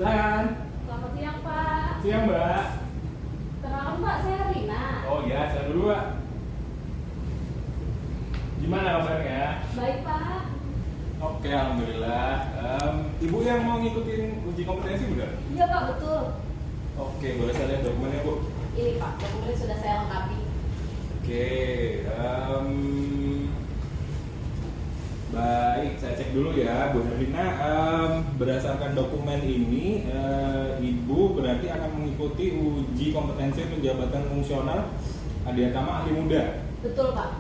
Silakan. Selamat siang, Pak. Siang, Mbak. Kenalkan, Pak, saya Rina. Oh iya, saya dulu, Pak. Gimana kabarnya? Baik, Pak. Oke, alhamdulillah. Ibu yang mau ngikutin uji kompetensi udah? Iya, Pak, betul. Oke, boleh saya lihat dokumennya, Bu? Ini, Pak, dokumen sudah saya lengkapi. Oke, baik, saya cek dulu ya, Bu Herlina. Berdasarkan dokumen ini, Ibu berarti akan mengikuti uji kompetensi untuk jabatan fungsional Adiatama Ahli Muda. Betul, Pak.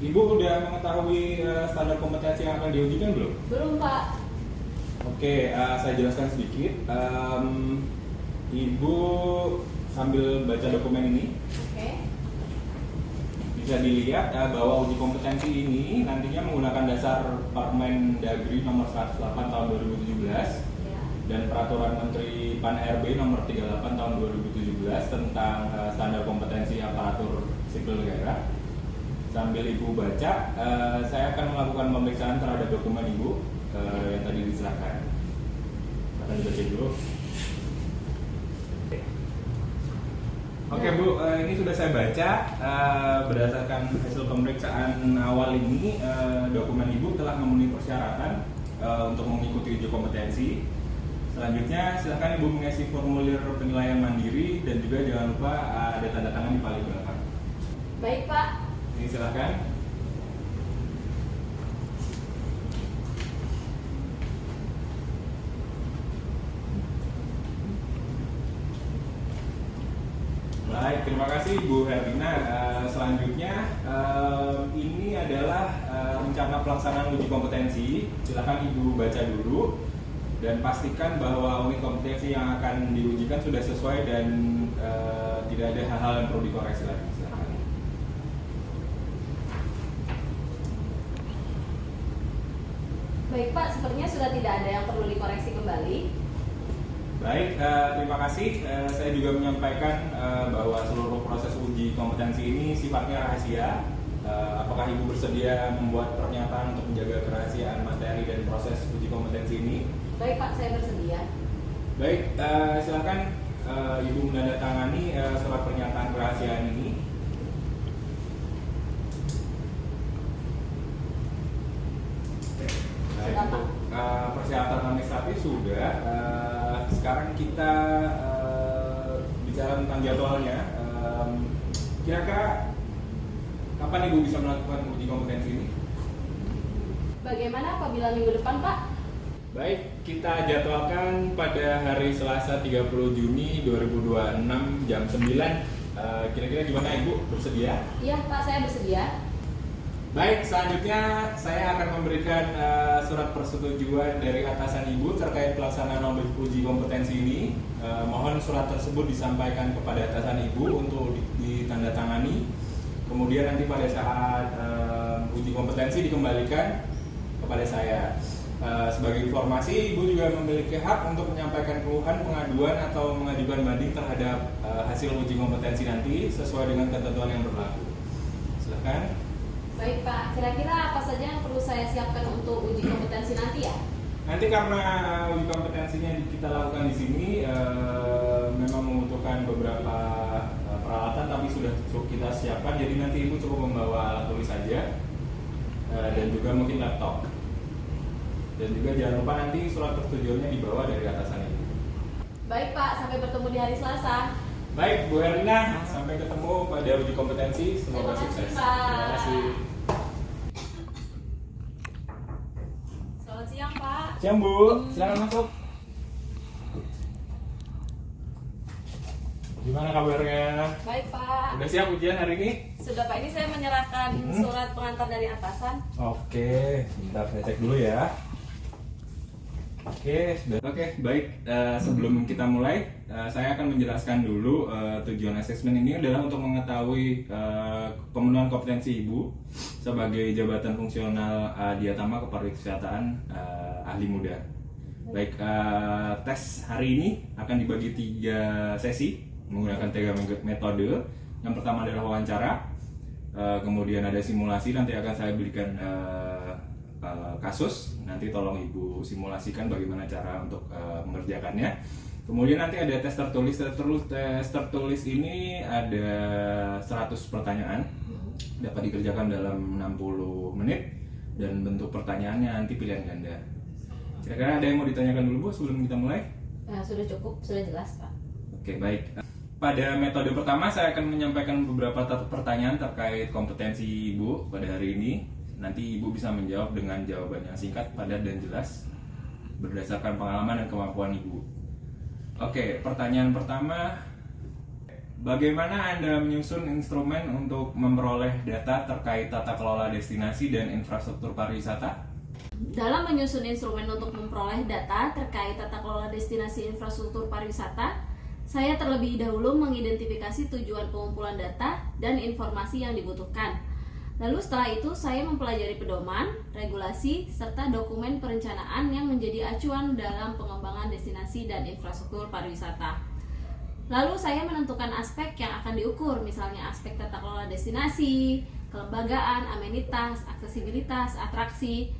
Ibu udah mengetahui standar kompetensi yang akan diujikan belum? Belum, Pak. Oke, saya jelaskan sedikit. Ibu sambil baca dokumen ini, Oke. bisa dilihat bahwa uji kompetensi ini nantinya menggunakan dasar Permen Dagri nomor 108 tahun 2017 Ya. dan Peraturan Menteri Pan-RB nomor 38 tahun 2017 tentang standar kompetensi aparatur sipil negara. Sambil Ibu baca, saya akan melakukan pemeriksaan terhadap dokumen Ibu yang tadi diserahkan. Akan dibaca dulu. Oke Bu, ini sudah saya baca. Berdasarkan hasil pemeriksaan awal ini, dokumen Ibu telah memenuhi persyaratan untuk mengikuti uji kompetensi. Selanjutnya, silakan Ibu mengisi formulir penilaian mandiri dan juga jangan lupa ada tanda tangan di paling belakang. Baik, Pak. Ini silakan. Baik, terima kasih Bu Herlina. Selanjutnya, ini adalah rencana pelaksanaan uji kompetensi. Silakan Ibu baca dulu dan pastikan bahwa unit kompetensi yang akan diujikan sudah sesuai dan tidak ada hal-hal yang perlu dikoreksi lagi. Silakan. Baik, Pak. Sepertinya sudah tidak ada yang perlu dikoreksi kembali. Baik, terima kasih. Saya juga menyampaikan bahwa seluruh proses uji kompetensi ini sifatnya rahasia. Apakah Ibu bersedia membuat pernyataan untuk menjaga kerahasiaan materi dan proses uji kompetensi ini? Baik, Pak. Saya bersedia. Baik, silakan Ibu menandatangani surat pernyataan kerahasiaan ini. Baik, Sudah, untuk persyaratan administratif sudah. Sekarang kita bicara tentang jadwalnya. Kira-kira kapan Ibu bisa melakukan uji kompetensi ini? Bagaimana apabila minggu depan, Pak? Baik, kita jadwalkan pada hari Selasa 30 Juni 2026 jam 9. Kira-kira gimana Ibu? Bersedia? Iya, Pak. Saya bersedia. Baik, selanjutnya saya akan memberikan surat persetujuan dari atasan Ibu terkait pelaksanaan uji kompetensi ini. Mohon surat tersebut disampaikan kepada atasan Ibu untuk ditandatangani. Kemudian nanti pada saat uji kompetensi dikembalikan kepada saya. Sebagai informasi, Ibu juga memiliki hak untuk menyampaikan keluhan, pengaduan, atau mengajukan banding terhadap hasil uji kompetensi nanti sesuai dengan ketentuan yang berlaku. Silakan. Baik, Pak. Kira-kira apa saja yang perlu saya siapkan untuk uji kompetensi nanti ya? Nanti karena uji kompetensinya kita lakukan di sini memang membutuhkan beberapa peralatan, tapi sudah cukup kita siapkan. Jadi nanti Ibu cukup membawa alat tulis saja dan juga mungkin laptop. Dan juga jangan lupa nanti surat persetujuannya dibawa dari atasan Ibu. Baik, Pak. Sampai bertemu di hari Selasa. Baik, Bu Herlina, sampai ketemu pada uji kompetensi. Semoga Terima kasih, sukses. Pak. Terima kasih. Selamat siang, Pak. Siang Bu, silakan masuk. Gimana kabarnya? Baik, Pak. Udah siap ujian hari ini? Sudah, Pak. Ini saya menyerahkan surat pengantar dari atasan. Oke, bentar saya cek dulu ya. Oke, sudah. Oke, baik. Sebelum kita mulai, saya akan menjelaskan dulu tujuan asesmen ini adalah untuk mengetahui pemenuhan kompetensi Ibu sebagai jabatan fungsional Adiatama Keparwisata Ahli Muda. Baik, tes hari ini akan dibagi 3 sesi menggunakan 3 metode. Yang pertama adalah wawancara, kemudian ada simulasi, nanti akan saya berikan kasus. Nanti tolong Ibu simulasikan bagaimana cara untuk mengerjakannya. Kemudian nanti ada tes tertulis. Tes tertulis ini ada 100 pertanyaan, dapat dikerjakan dalam 60 menit, dan bentuk pertanyaannya nanti pilihan ganda. Kira-kira ada yang mau ditanyakan dulu Bu sebelum kita mulai? Sudah cukup, sudah jelas Pak. Oke, baik. Pada metode pertama saya akan menyampaikan beberapa pertanyaan terkait kompetensi Ibu pada hari ini. Nanti Ibu bisa menjawab dengan jawaban yang singkat, padat, dan jelas berdasarkan pengalaman dan kemampuan Ibu. Oke, pertanyaan pertama. Bagaimana Anda menyusun instrumen untuk memperoleh data terkait tata kelola destinasi dan infrastruktur pariwisata? Dalam menyusun instrumen untuk memperoleh data terkait tata kelola destinasi infrastruktur pariwisata, saya terlebih dahulu mengidentifikasi tujuan pengumpulan data dan informasi yang dibutuhkan. Lalu setelah itu saya mempelajari pedoman, regulasi, serta dokumen perencanaan yang menjadi acuan dalam pengembangan destinasi dan infrastruktur pariwisata. Lalu saya menentukan aspek yang akan diukur, misalnya aspek tata kelola destinasi, kelembagaan, amenitas, aksesibilitas, atraksi,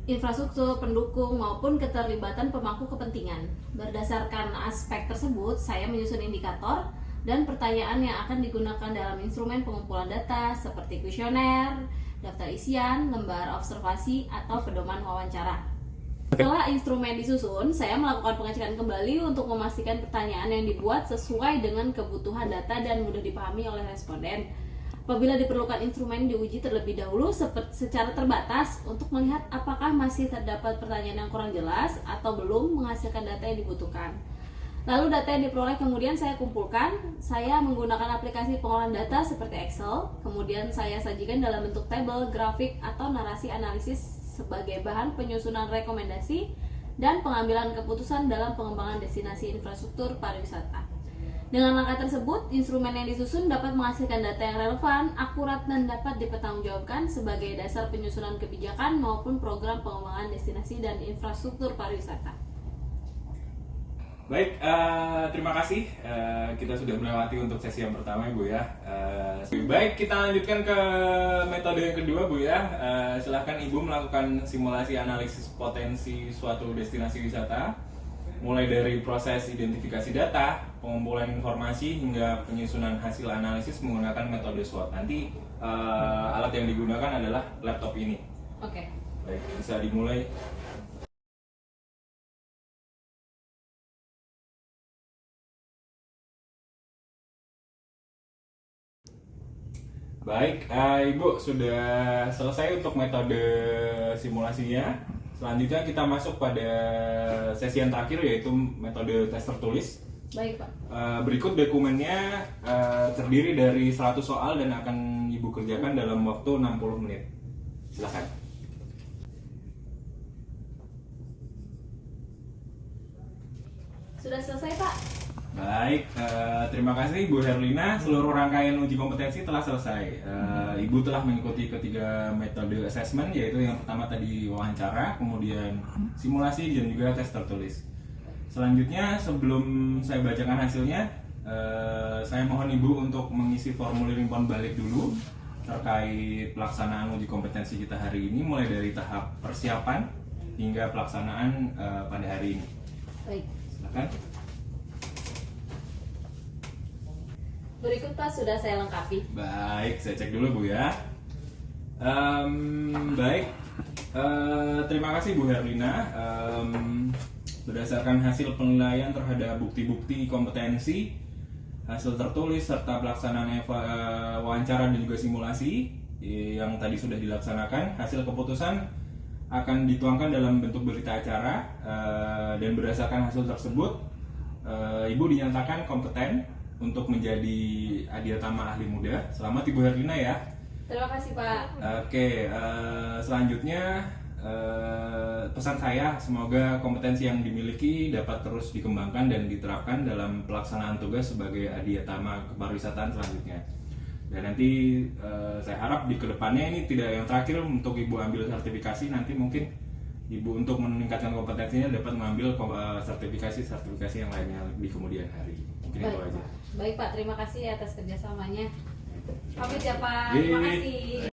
infrastruktur pendukung maupun keterlibatan pemangku kepentingan. Berdasarkan aspek tersebut, saya menyusun indikator dan pertanyaan yang akan digunakan dalam instrumen pengumpulan data seperti kuesioner, daftar isian, lembar observasi, atau pedoman wawancara. Setelah instrumen disusun, saya melakukan pengecekan kembali untuk memastikan pertanyaan yang dibuat sesuai dengan kebutuhan data dan mudah dipahami oleh responden. Apabila diperlukan, instrumen diuji terlebih dahulu secara terbatas untuk melihat apakah masih terdapat pertanyaan yang kurang jelas atau belum menghasilkan data yang dibutuhkan. Lalu data yang diperoleh kemudian saya kumpulkan. Saya menggunakan aplikasi pengolahan data seperti Excel, kemudian saya sajikan dalam bentuk tabel, grafik, atau narasi analisis sebagai bahan penyusunan rekomendasi dan pengambilan keputusan dalam pengembangan destinasi infrastruktur pariwisata. Dengan langkah tersebut, instrumen yang disusun dapat menghasilkan data yang relevan, akurat, dan dapat dipertanggungjawabkan sebagai dasar penyusunan kebijakan maupun program pengembangan destinasi dan infrastruktur pariwisata. Baik, terima kasih. Kita sudah melewati untuk sesi yang pertama, Bu ya. Baik, kita lanjutkan ke metode yang kedua, Bu ya. Silahkan Ibu melakukan simulasi analisis potensi suatu destinasi wisata, mulai dari proses identifikasi data, pengumpulan informasi, hingga penyusunan hasil analisis menggunakan metode SWOT. Nanti alat yang digunakan adalah laptop ini. Oke. Baik, bisa dimulai. Baik, Ibu sudah selesai untuk metode simulasinya. Selanjutnya kita masuk pada sesi yang terakhir, yaitu metode tes tertulis. Baik Pak. Berikut dokumennya terdiri dari 100 soal dan akan Ibu kerjakan dalam waktu 60 menit. Silakan. Sudah selesai Pak. Baik, terima kasih Bu Herlina. Seluruh rangkaian uji kompetensi telah selesai. Ibu telah mengikuti ketiga metode assessment, yaitu yang pertama tadi wawancara, kemudian simulasi, dan juga tes tertulis. Selanjutnya, sebelum saya bacakan hasilnya, saya mohon Ibu untuk mengisi formulir imbauan balik dulu terkait pelaksanaan uji kompetensi kita hari ini, mulai dari tahap persiapan hingga pelaksanaan pada hari ini. Baik. Silakan. Berikut Pak sudah saya lengkapi. Baik, saya cek dulu Bu ya. Baik, terima kasih Bu Herlina. Berdasarkan hasil penilaian terhadap bukti-bukti kompetensi, hasil tertulis, serta pelaksanaan wawancara dan juga simulasi yang tadi sudah dilaksanakan, hasil keputusan akan dituangkan dalam bentuk berita acara, dan berdasarkan hasil tersebut, Ibu dinyatakan kompeten untuk menjadi adiatama ahli muda. Selamat Ibu Herlina ya. Terima kasih Pak. Oke, selanjutnya pesan saya, semoga kompetensi yang dimiliki dapat terus dikembangkan dan diterapkan dalam pelaksanaan tugas sebagai adiatama kepariwisataan selanjutnya. Dan nanti saya harap di kedepannya ini tidak yang terakhir untuk Ibu ambil sertifikasi, nanti mungkin Ibu untuk meningkatkan kompetensinya dapat mengambil sertifikasi yang lainnya di kemudian hari. Mungkin itu aja. Baik Pak, terima kasih atas kerjasamanya. Pamit ya Pak, terima kasih.